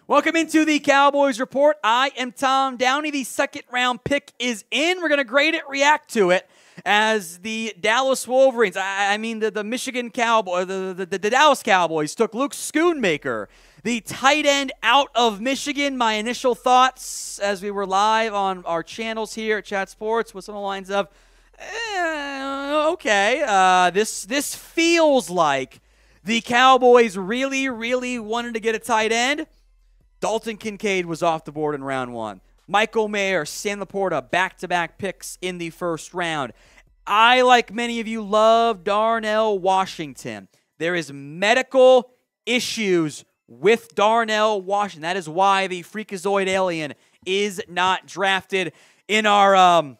Welcome into the Cowboys Report. I am Tom Downey. The second round pick is in. We're going to grade it, react to it as the Dallas Wolverines, the Michigan Cowboys, the Dallas Cowboys took Luke Schoonmaker, the tight end out of Michigan. My initial thoughts as we were live on our channels here at Chat Sports was on the lines of, okay, this feels like the Cowboys really wanted to get a tight end. Dalton Kincaid was off the board in round one. Michael Mayer, Sam Laporta, back-to-back picks in the first round. I, like many of you, love Darnell Washington. There is medical issues with Darnell Washington. That is why the Freakazoid alien is not drafted. In our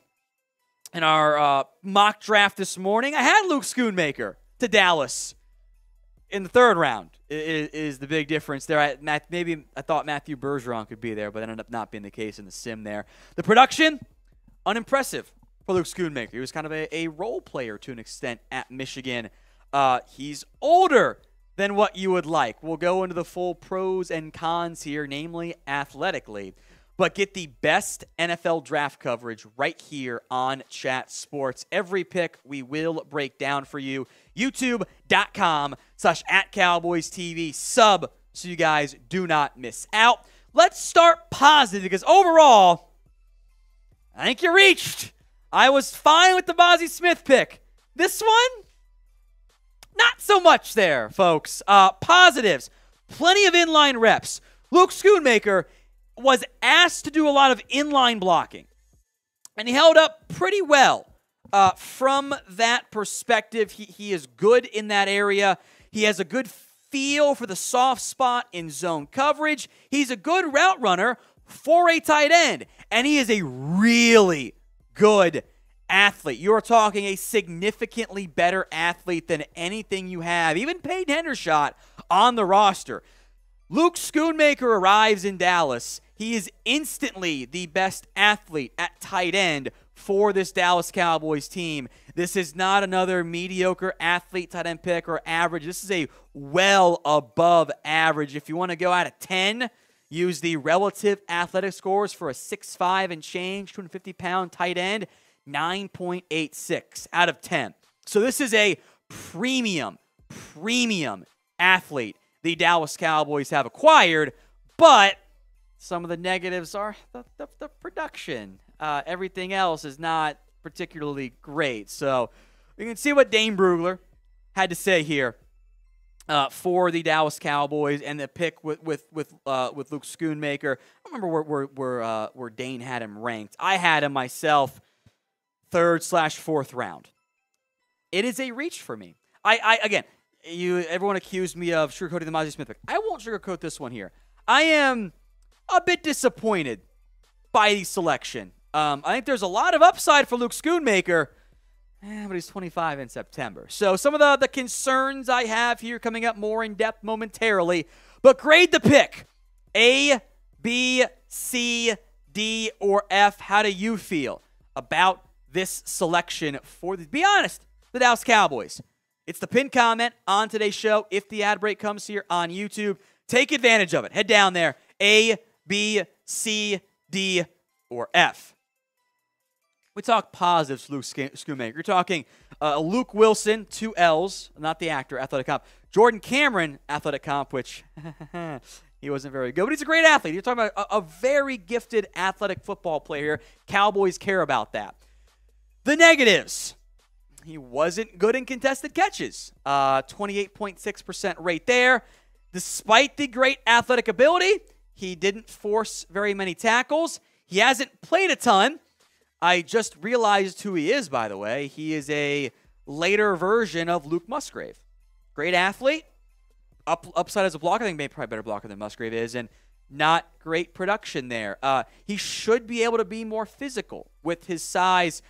mock draft this morning, I had Luke Schoonmaker to Dallas in the third round. Is the big difference there. Maybe I thought Matthew Bergeron could be there, but that ended up not being the case in the sim there. The production, unimpressive for Luke Schoonmaker. He was kind of a role player to an extent at Michigan. He's older than what you would like. We'll go into the full pros and cons here, namely athletically, but get the best NFL draft coverage right here on Chat Sports. Every pick we will break down for you. YouTube.com/@CowboysTV. Sub so you guys do not miss out. Let's start positive because overall, I think you reached. I was fine with the Bozzie Smith pick. This one, not so much there, folks. Positives, plenty of inline reps. Luke Schoonmaker was asked to do a lot of inline blocking, and he held up pretty well from that perspective. He is good in that area. He has a good feel for the soft spot in zone coverage. He's a good route runner for a tight end, and he is a really good athlete. You're talking a significantly better athlete than anything you have, even Peyton Hendershot, on the roster. Luke Schoonmaker arrives in Dallas. He is instantly the best athlete at tight end for this Dallas Cowboys team. This is not another mediocre athlete tight end pick or average. This is a well above average. If you want to go out of 10, use the relative athletic scores for a 6'5" and change, 250-pound tight end, 9.86 out of 10. So this is a premium athlete the Dallas Cowboys have acquired, but some of the negatives are the production. Everything else is not particularly great. So you can see what Dane Brugler had to say here for the Dallas Cowboys and the pick with Luke Schoonmaker. I don't remember where Dane had him ranked. I had him myself 3rd/4th round. It is a reach for me. Again, everyone accused me of sugarcoating the Bozzie Smith pick. I won't sugarcoat this one here. I am a bit disappointed by the selection. I think there's a lot of upside for Luke Schoonmaker, but he's 25 in September. So some of the concerns I have here coming up more in depth momentarily, but grade the pick. A, B, C, D, or F. How do you feel about this selection for be honest, the Dallas Cowboys? It's the pinned comment on today's show. If the ad break comes here on YouTube, take advantage of it. Head down there. A, B, C, D, or F. We talk positives for Luke Schoonmaker. You're talking Luke Wilson, 2 L's, not the actor, athletic comp. Jordan Cameron, athletic comp, which he wasn't very good, but he's a great athlete. You're talking about a very gifted athletic football player here. Cowboys care about that. The negatives. He wasn't good in contested catches. 28.6% rate there. Despite the great athletic ability, he didn't force very many tackles. He hasn't played a ton. I just realized who he is, by the way. He is a later version of Luke Musgrave. Great athlete. Upside as a blocker. I think maybe probably a better blocker than Musgrave is. And not great production there. He should be able to be more physical with his size.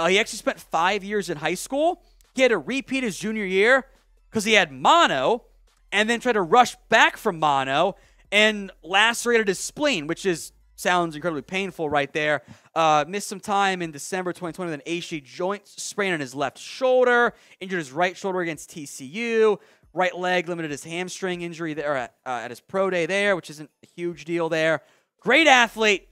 He actually spent 5 years in high school. He had to repeat his junior year because he had mono and then tried to rush back from mono and lacerated his spleen, which sounds incredibly painful right there. Missed some time in December 2020 with an AC joint sprain on his left shoulder. Injured his right shoulder against TCU. right leg limited his hamstring injury there at his pro day there, which isn't a huge deal there. Great athlete,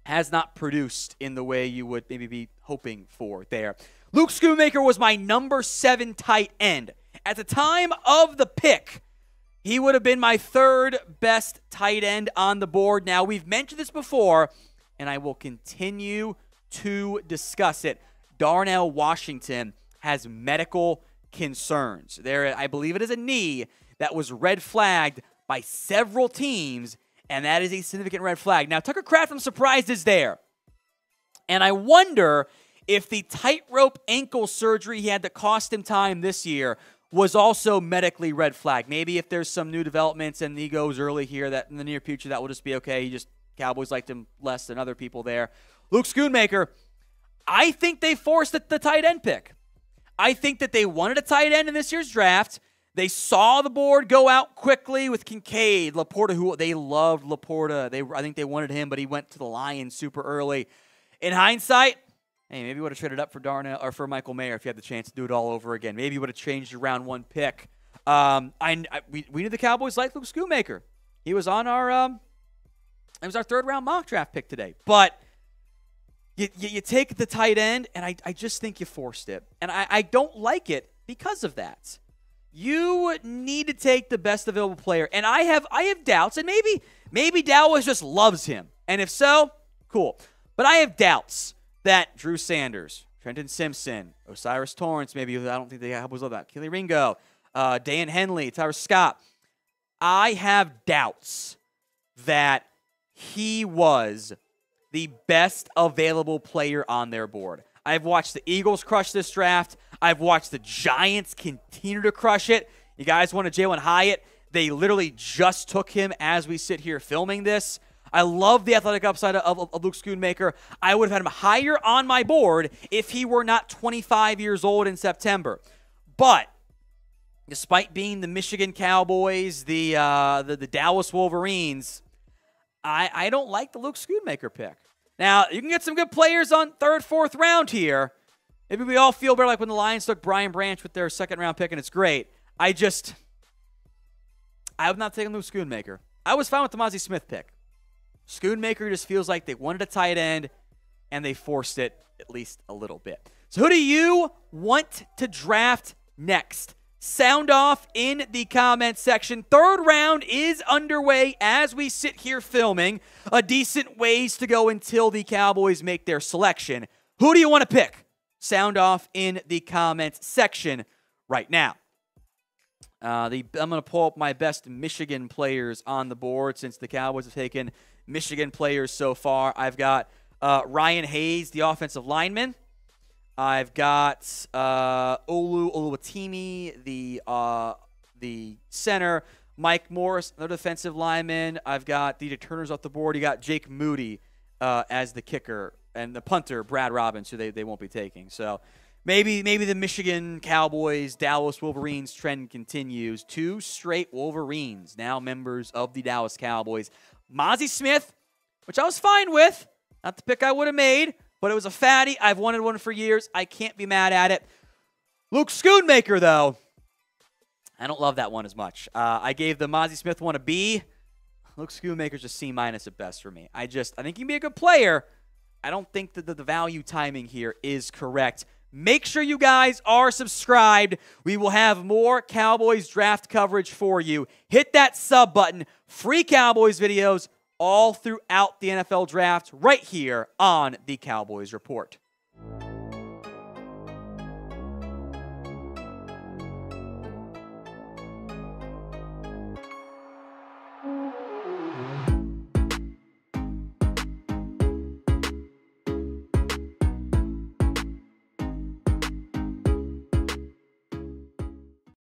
has not produced in the way you would maybe be hoping for there. Luke Schoonmaker was my number 7 tight end. At the time of the pick, he would have been my 3rd best tight end on the board. Now, we've mentioned this before, and I will continue to discuss it. Darnell Washington has medical concerns. I believe it is a knee that was red flagged by several teams, and that is a significant red flag. Now, Tucker Kraft, I'm surprised, is there. And I wonder if the tightrope ankle surgery he had that cost him time this year was also medically red flagged. Maybe if there's some new developments and he goes early here, that in the near future, that will just be okay. Cowboys liked him less than other people there. Luke Schoonmaker, I think they forced the tight end pick. I think that they wanted a tight end in this year's draft. They saw the board go out quickly with Kincaid, Laporta, who they loved Laporta. I think they wanted him, but he went to the Lions super early. In hindsight, hey, maybe you would have traded up for Darnell or for Michael Mayer if you had the chance to do it all over again. Maybe you would have changed your round 1 pick. We knew the Cowboys liked Luke Schoonmaker. He was on our it was our 3rd round mock draft pick today. But you take the tight end, and I just think you forced it. And I don't like it because of that. You need to take the best available player. And I have doubts, and maybe Dallas just loves him. And if so, cool. But I have doubts that Drew Sanders, Trenton Simpson, Osiris Torrance, maybe I don't think the Cowboys love that, Kelee Ringo, Dan Henley, Tyler Scott. I have doubts that he was the best available player on their board. I've watched the Eagles crush this draft. I've watched the Giants continue to crush it. You guys wanted Jalen Hyatt. They literally just took him as we sit here filming this. I love the athletic upside of Luke Schoonmaker. I would have had him higher on my board if he were not 25 years old in September. But despite being the Michigan Cowboys, the Dallas Wolverines, I don't like the Luke Schoonmaker pick. Now, you can get some good players on 3rd, 4th round here. Maybe we all feel better like when the Lions took Brian Branch with their 2nd round pick, and it's great. I would not take Luke Schoonmaker. I was fine with the Mazi Smith pick. Schoonmaker just feels like they wanted a tight end, and they forced it at least a little bit. So who do you want to draft next? Sound off in the comment section. 3rd round is underway as we sit here filming. A decent ways to go until the Cowboys make their selection. Who do you want to pick? Sound off in the comments section right now. I'm going to pull up my best Michigan players on the board since the Cowboys have taken Michigan players so far. I've got Ryan Hayes, the offensive lineman. I've got Oluwatimi, the center. Mike Morris, another defensive lineman. I've got DJ Turner's off the board. You got Jake Moody as the kicker, and the punter, Brad Robbins, who they won't be taking. So maybe the Michigan Cowboys, Dallas Wolverines trend continues. 2 straight Wolverines, now members of the Dallas Cowboys. Mazi Smith, which I was fine with. Not the pick I would have made, but it was a fatty. I've wanted one for years. I can't be mad at it. Luke Schoonmaker, though, I don't love that one as much. I gave the Mazi Smith one a B. Luke Schoonmaker's a C- at best for me. I think he can be a good player. I don't think that the value timing here is correct. Make sure you guys are subscribed. We will have more Cowboys draft coverage for you. Hit that sub button. Free Cowboys videos all throughout the NFL draft right here on the Cowboys Report.